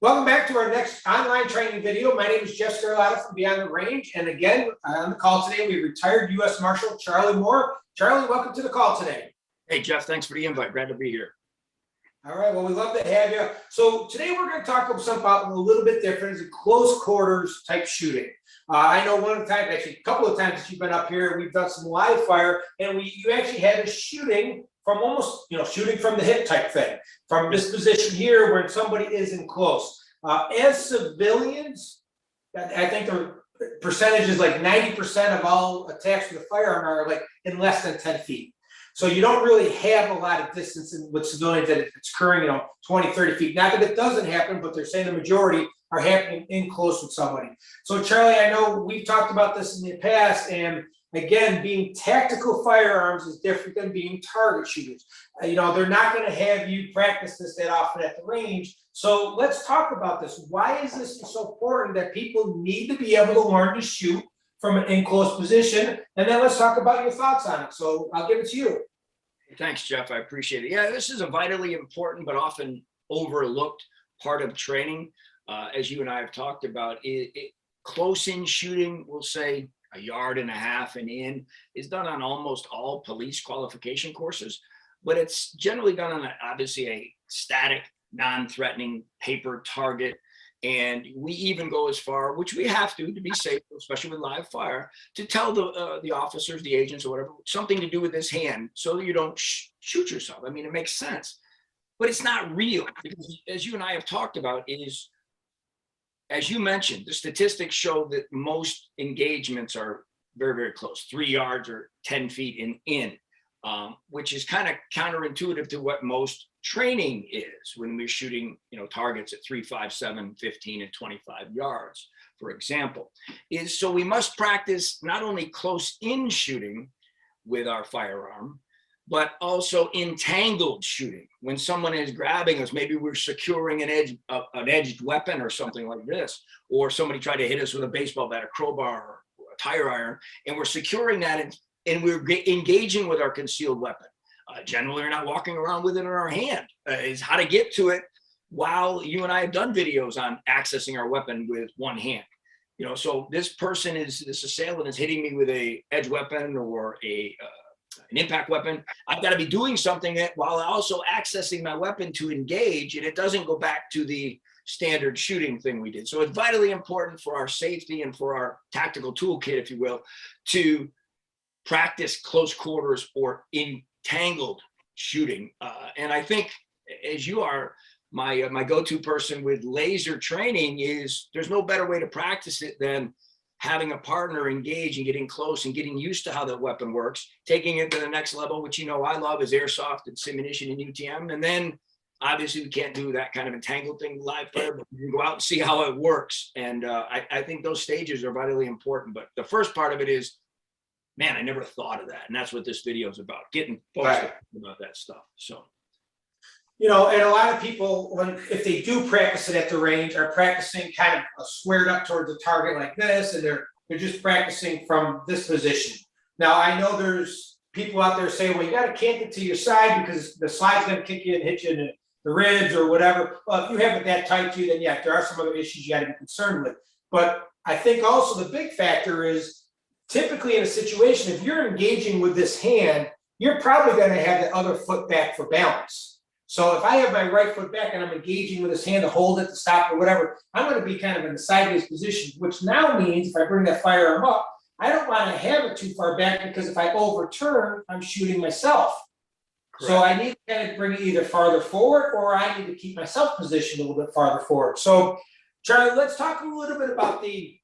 Welcome back to our next online training video. My name is Jeff Scarlatta from Beyond the Range. And again, on the call today, we retired U.S. Marshal Charlie Moore. Charlie, welcome to the call today. Hey, Jeff, thanks for the invite. Glad to be here. All right, well, we love to have you. So today we're going to talk about something about a little bit different. It's a close quarters type shooting. I know one of the times, actually a couple of times that you've been up here, we've done some live fire, and you actually had a shooting from almost, shooting from the hip type thing, from this position here where somebody isn't close. As civilians, I think the percentage is like 90% of all attacks with a firearm are like in less than 10 feet. So you don't really have a lot of distance with civilians that it's occurring, 20, 30 feet. Not that it doesn't happen, but they're saying the majority are happening in close with somebody. So Charlie, I know we've talked about this in the past, and again, being tactical firearms is different than being target shooters. They're not going to have you practice this that often at the range. So let's talk about this. Why is this so important that people need to be able to learn to shoot from an in-close position? And then let's talk about your thoughts on it. So I'll give it to you. Thanks, Jeff. I appreciate it. Yeah, this is a vitally important but often overlooked part of training. As you and I have talked about, close-in shooting, we'll say 1.5 yards and in, is done on almost all police qualification courses, but it's generally done on obviously a static, non-threatening paper target. And we even go as far, which we have to be safe, especially with live fire, to tell the officers, the agents, or whatever, something to do with this hand so that you don't shoot yourself. I mean, it makes sense, but it's not real, because as you and I have talked about, as you mentioned, the statistics show that most engagements are very, very close, 3 yards or 10 feet in, which is kind of counterintuitive to what most training is when we're shooting, targets at 3, 5, 7, 15, and 25 yards, for example. So we must practice not only close in shooting with our firearm, but also entangled shooting. When someone is grabbing us, maybe we're securing an edged weapon or something like this, or somebody tried to hit us with a baseball bat, a crowbar, or a tire iron, and we're securing that and we're engaging with our concealed weapon. Generally, we're not walking around with it in our hand. Is how to get to it while you and I have done videos on accessing our weapon with one hand. So this assailant is hitting me with a edge weapon or an impact weapon. I've got to be doing something that while also accessing my weapon to engage, and it doesn't go back to the standard shooting thing we did. So it's vitally important for our safety and for our tactical toolkit, if you will, to practice close quarters or entangled shooting. And I think, as you are, my go-to person with laser training, is there's no better way to practice it than having a partner engage and getting close and getting used to how that weapon works, taking it to the next level, which I love, is airsoft and simunition and UTM. And then obviously we can't do that kind of entangled thing live fire, but we can go out and see how it works. And I think those stages are vitally important. But the first part of it is, man, I never thought of that. And that's what this video is about, getting folks about that stuff. So. And a lot of people, if they do practice it at the range, are practicing kind of squared up towards the target like this, and they're just practicing from this position. Now, I know there's people out there saying, well, you got to kick it to your side because the slide's going to kick you and hit you in the ribs or whatever. Well, if you have it that tight to you, then yeah, there are some other issues you got to be concerned with. But I think also the big factor is, typically in a situation, if you're engaging with this hand, you're probably going to have the other foot back for balance. So if I have my right foot back and I'm engaging with this hand to hold it, to stop, or whatever, I'm going to be kind of in a sideways position, which now means if I bring that firearm up, I don't want to have it too far back, because if I overturn, I'm shooting myself. Correct. So I need to kind of bring it either farther forward, or I need to keep myself positioned a little bit farther forward. So Charlie, let's talk a little bit about the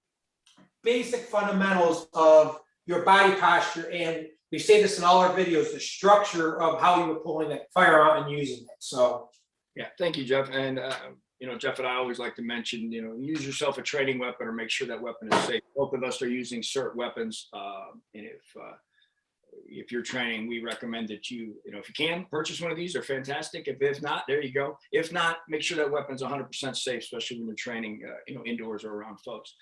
basic fundamentals of your body posture, and we say this in all our videos, the structure of how you were pulling that firearm and using it. So, yeah, thank you, Jeff. And Jeff and I always like to mention, use yourself a training weapon or make sure that weapon is safe. Both of us are using CERT weapons, and if you're training, we recommend that you, if you can, purchase one of these. They're fantastic. If not, there you go. If not, make sure that weapon's 100% safe, especially when you're training, indoors or around folks.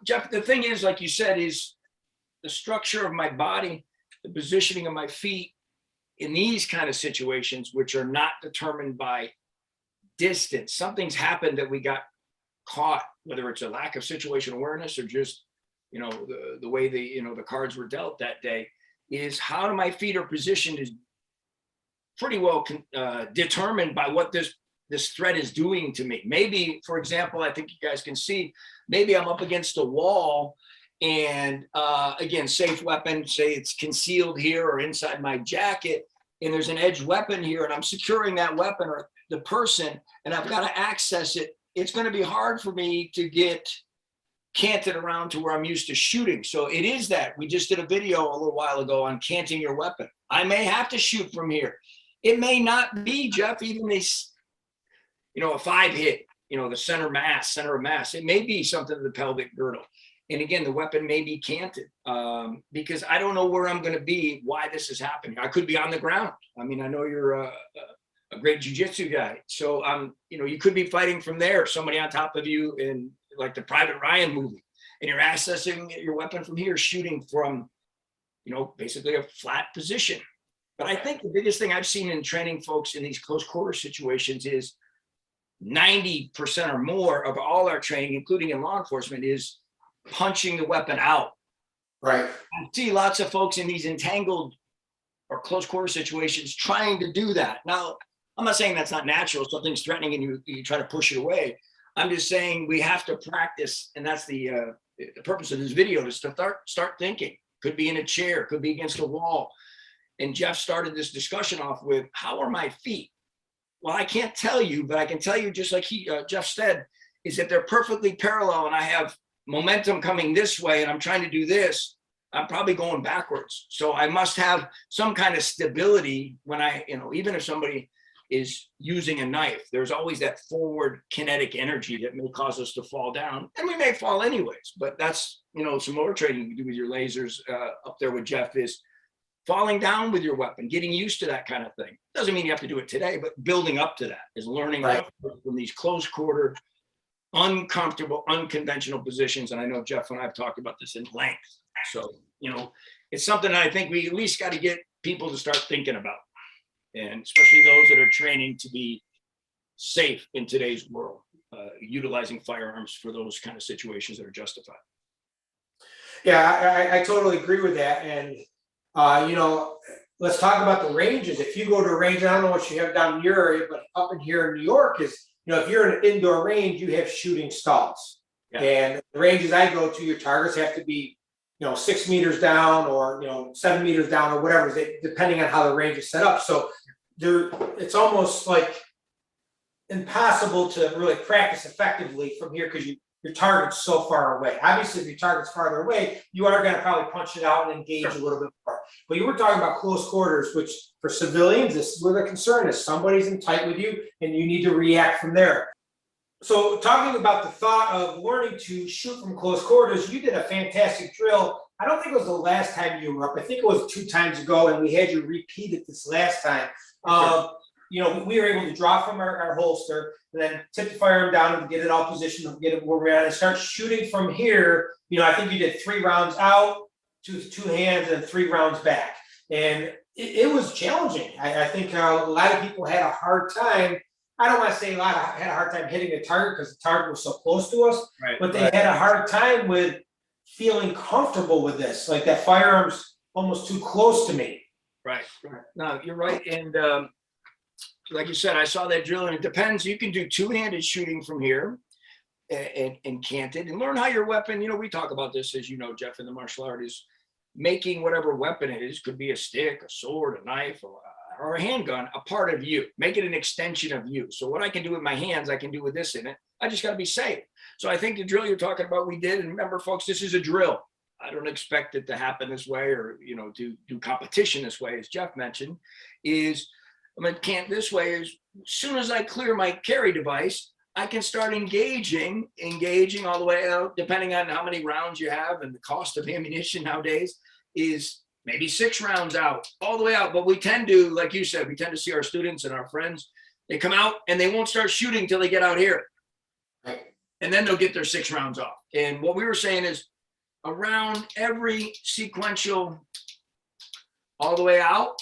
Jeff, the thing is, like you said, is the structure of my body, the positioning of my feet in these kind of situations, which are not determined by distance. Something's happened that we got caught, whether it's a lack of situation awareness or just, you know, the way the, you know, the cards were dealt that day, is how my feet are positioned is pretty well determined by what this threat is doing to me. Maybe, for example, I think you guys can see, maybe I'm up against a wall and again, safe weapon, say it's concealed here or inside my jacket, and there's an edged weapon here and I'm securing that weapon or the person, and I've got to access it. It's going to be hard for me to get canted around to where I'm used to shooting. So it is that. We just did a video a little while ago on canting your weapon. I may have to shoot from here. It may not be, Jeff, even this, you know, a 5 hit, you know, the center of mass. It may be something to the pelvic girdle. And again, the weapon may be canted because I don't know where I'm going to be, why this is happening. I could be on the ground. I mean, I know you're a great jujitsu guy. So, you know, you could be fighting from there, somebody on top of you in like the Private Ryan movie, and you're accessing your weapon from here, shooting from, you know, basically a flat position. But I think the biggest thing I've seen in training folks in these close quarter situations is 90% or more of all our training, including in law enforcement, is punching the weapon out. Right. I see lots of folks in these entangled or close quarter situations trying to do that. Now, I'm not saying that's not natural. Something's threatening and you try to push it away. I'm just saying we have to practice, and that's the purpose of this video, is to start thinking. Could be in a chair, could be against a wall. And Jeff started this discussion off with, how are my feet? Well, I can't tell you, but I can tell you, just like Jeff said, is that they're perfectly parallel and I have momentum coming this way and I'm trying to do this, I'm probably going backwards. So I must have some kind of stability when I, you know, even if somebody is using a knife, there's always that forward kinetic energy that may cause us to fall down, and we may fall anyways. But that's, you know, some more training you do with your lasers up there with Jeff is falling down with your weapon, getting used to that kind of thing. Doesn't mean you have to do it today, but building up to that is learning from these close quarter, uncomfortable, unconventional positions. And I know Jeff and I have talked about this in length. So, you know, it's something that I think we at least got to get people to start thinking about, and especially those that are training to be safe in today's world, utilizing firearms for those kind of situations that are justified. Yeah, I totally agree with that. And, you know, let's talk about the ranges. If you go to a range, I don't know what you have down in your area, but up in here in New York is, you know, if you're in an indoor range, you have shooting stalls. Yeah. And the ranges I go to, your targets have to be, you know, 6 meters down or, you know, 7 meters down or whatever, depending on how the range is set up. So it's almost like impossible to really practice effectively from here because your target's so far away. Obviously, if your target's farther away, you are going to probably punch it out and engage a little bit more. But you were talking about close quarters, which for civilians, this is where the concern is. Somebody's in tight with you and you need to react from there. So talking about the thought of learning to shoot from close quarters, you did a fantastic drill. I don't think it was the last time you were up. I think it was 2 times ago, and we had you repeat it this last time. You know, we were able to draw from our holster, and then tip the firearm down and get it all positioned, get it where we're at, and start shooting from here. You know, I think you did 3 rounds out, two hands, and 3 rounds back. And it was challenging. I think a lot of people had a hard time. I don't want to say had a hard time hitting the target because the target was so close to us, but they had a hard time with feeling comfortable with this. Like that firearm's almost too close to me. Right. No, you're right. And like you said, I saw that drill, and it depends. You can do 2-handed shooting from here and canted, and learn how your weapon, you know, we talk about this, as you know, Jeff, in the martial art, is making whatever weapon it is, could be a stick, a sword, a knife, or a handgun, a part of you. Make it an extension of you. So what I can do with my hands, I can do with this in it. I just got to be safe. So I think the drill you're talking about, we did. And remember, folks, this is a drill. I don't expect it to happen this way, or, you know, do competition this way, as Jeff mentioned, is I'm going to cant this way. As soon as I clear my carry device, I can start engaging all the way out, depending on how many rounds you have and the cost of ammunition nowadays is maybe 6 rounds out, all the way out. But we tend to, like you said, we tend to see our students and our friends, they come out and they won't start shooting till they get out here. And then they'll get their 6 rounds off. And what we were saying is around every sequential, all the way out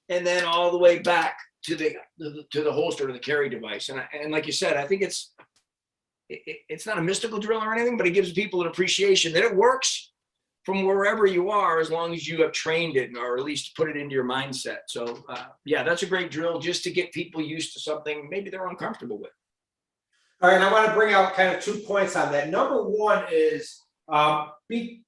and then all the way back to the holster, to the carry device. And like you said, I think it's not a mystical drill or anything, but it gives people an appreciation that it works from wherever you are, as long as you have trained it or at least put it into your mindset. So yeah, that's a great drill just to get people used to something maybe they're uncomfortable with. All right, I want to bring out kind of 2 points on that. Number one is be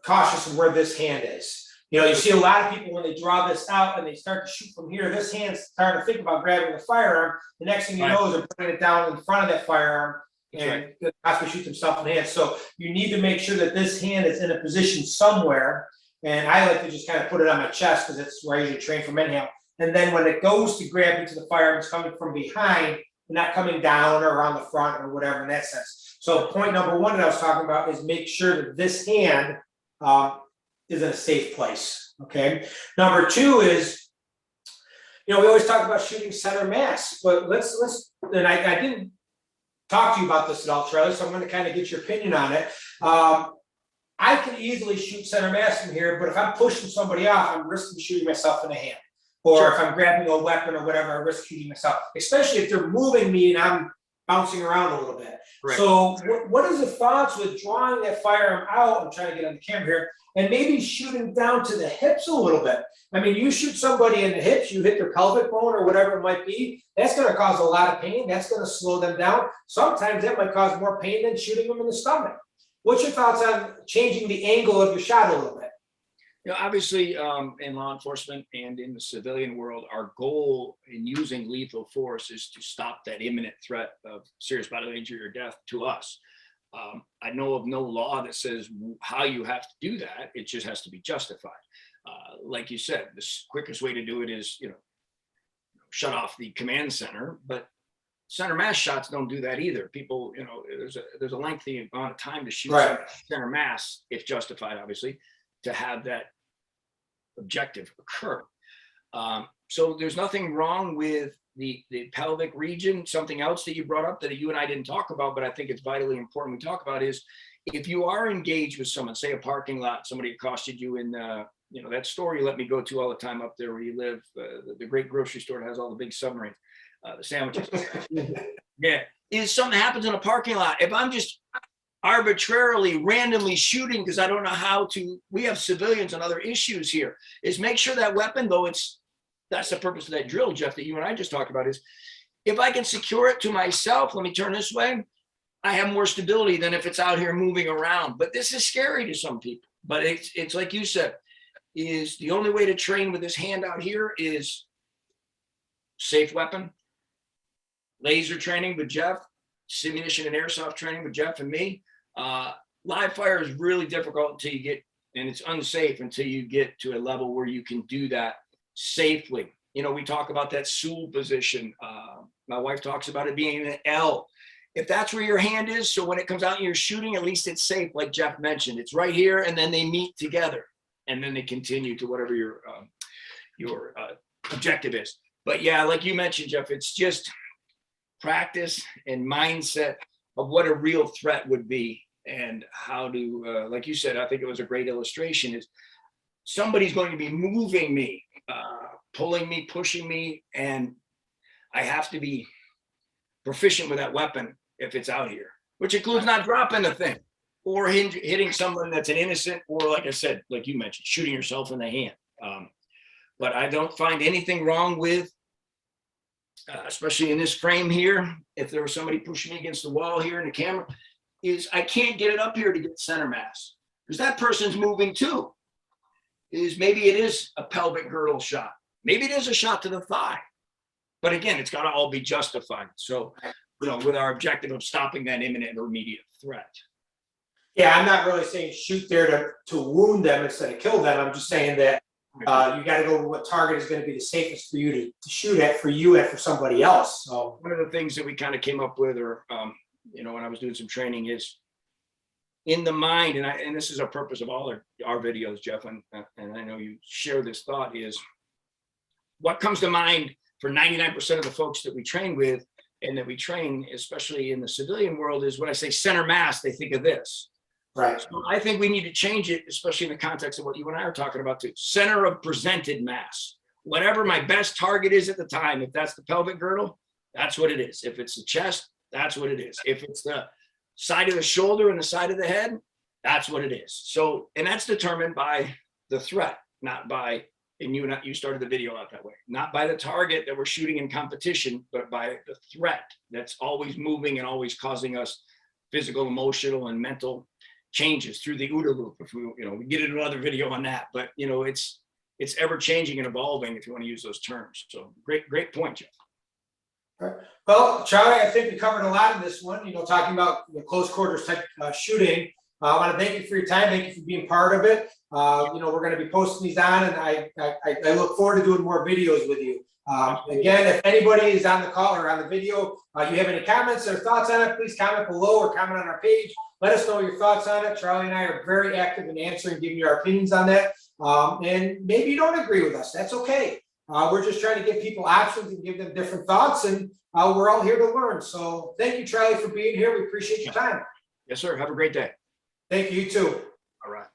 cautious of where this hand is. You know, you see a lot of people when they draw this out and they start to shoot from here, this hand's starting to think about grabbing the firearm. The next thing you know is they're putting it down in front of that firearm and possibly shoot themselves in the hand. So you need to make sure that this hand is in a position somewhere. And I like to just kind of put it on my chest because it's where I usually train from anyhow. And then when it goes to grab into the firearm, it's coming from behind, not coming down or around the front or whatever in that sense. So point number one that I was talking about is make sure that this hand is in a safe place, okay? Number two is, you know, we always talk about shooting center mass, but let's and I didn't talk to you about this at all, Charlie, so I'm gonna kind of get your opinion on it. I can easily shoot center mass from here, but if I'm pushing somebody off, I'm risking shooting myself in the hand. Or if I'm grabbing a weapon or whatever, I risk shooting myself, especially if they're moving me and I'm bouncing around a little bit. Right. So what is the thoughts with drawing that firearm out? I'm trying to get on the camera here, and maybe shooting down to the hips a little bit. I mean, you shoot somebody in the hips, you hit their pelvic bone or whatever it might be, that's going to cause a lot of pain. That's going to slow them down. Sometimes that might cause more pain than shooting them in the stomach. What's your thoughts on changing the angle of your shot a little bit? You know, obviously, in law enforcement and in the civilian world, our goal in using lethal force is to stop that imminent threat of serious bodily injury or death to us. I know of no law that says how you have to do that. It just has to be justified. Like you said, the quickest way to do it is, you know, shut off the command center, but center mass shots don't do that either. People, you know, there's a lengthy amount of time to shoot center mass, if justified, obviously, to have that objective occur. So there's nothing wrong with the pelvic region. Something else that you brought up that you and I didn't talk about, but I think it's vitally important we talk about is if you are engaged with someone, say a parking lot, somebody accosted you in you know, that store you let me go to all the time up there where you live, the great grocery store that has all the big submarines, the sandwiches. Yeah, is something happens in a parking lot. If I'm just arbitrarily, randomly shooting because I don't know how to, we have civilians and other issues here, is make sure that weapon, though that's the purpose of that drill, Jeff, that you and I just talked about, is if I can secure it to myself, let me turn this way, I have more stability than if it's out here moving around. But this is scary to some people. But it's like you said, is the only way to train with this hand out here is safe weapon, laser training with Jeff, simulation and airsoft training with Jeff and me. Live fire is really difficult until you get, and it's unsafe until you get to a level where you can do that safely. You know, we talk about that Sewell position. My wife talks about it being an L. If that's where your hand is, so when it comes out and you're shooting, at least it's safe, like Jeff mentioned. It's right here, and then they meet together, and then they continue to whatever your objective is. But yeah, like you mentioned, Jeff, it's just practice and mindset of what a real threat would be and how to, like you said, I think it was a great illustration, is somebody's going to be moving me, pulling me, pushing me, and I have to be proficient with that weapon if it's out here, which includes not dropping the thing or hitting someone that's an innocent, or like I said, like you mentioned, shooting yourself in the hand. But I don't find anything wrong with, especially in this frame here, if there was somebody pushing me against the wall here in the camera, is I can't get it up here to get center mass because that person's moving too. Is maybe it is a pelvic girdle shot. Maybe it is a shot to the thigh. But again, it's got to all be justified. So, you know, with our objective of stopping that imminent or immediate threat. Yeah, I'm not really saying shoot there to wound them instead of kill them. I'm just saying that you got to go with what target is going to be the safest for you to shoot at, for you and for somebody else. So one of the things that we kind of came up with, or you know, when I was doing some training, is in the mind, and this is a purpose of all our videos, Jeff, and I know you share this thought, is what comes to mind for 99% of the folks that we train with and that we train, especially in the civilian world, is when I say center mass, they think of this. Right. So I think we need to change it, especially in the context of what you and I are talking about too. Center of presented mass, whatever my best target is at the time. If that's the pelvic girdle, that's what it is. If it's the chest, that's what it is. If it's the side of the shoulder and the side of the head, that's what it is. So, and that's determined by the threat, not by, and you started the video out that way, not by the target that we're shooting in competition, but by the threat that's always moving and always causing us physical, emotional, and mental changes through the OODA loop. If we, we get into another video on that, but it's ever changing and evolving, if you want to use those terms. So great point, Jeff. Well, Charlie, I think we covered a lot in this one, talking about close quarters type shooting. I want to thank you for your time. Thank you for being part of it. We're going to be posting these on, and I look forward to doing more videos with you. Again, if anybody is on the call or on the video, you have any comments or thoughts on it, please comment below or comment on our page. Let us know your thoughts on it. Charlie and I are very active in answering, giving you our opinions on that. And maybe you don't agree with us. That's okay. We're just trying to give people options and give them different thoughts, and we're all here to learn. So thank you, Charlie, for being here. We appreciate your time. Yes, sir. Have a great day. Thank you, you too. All right.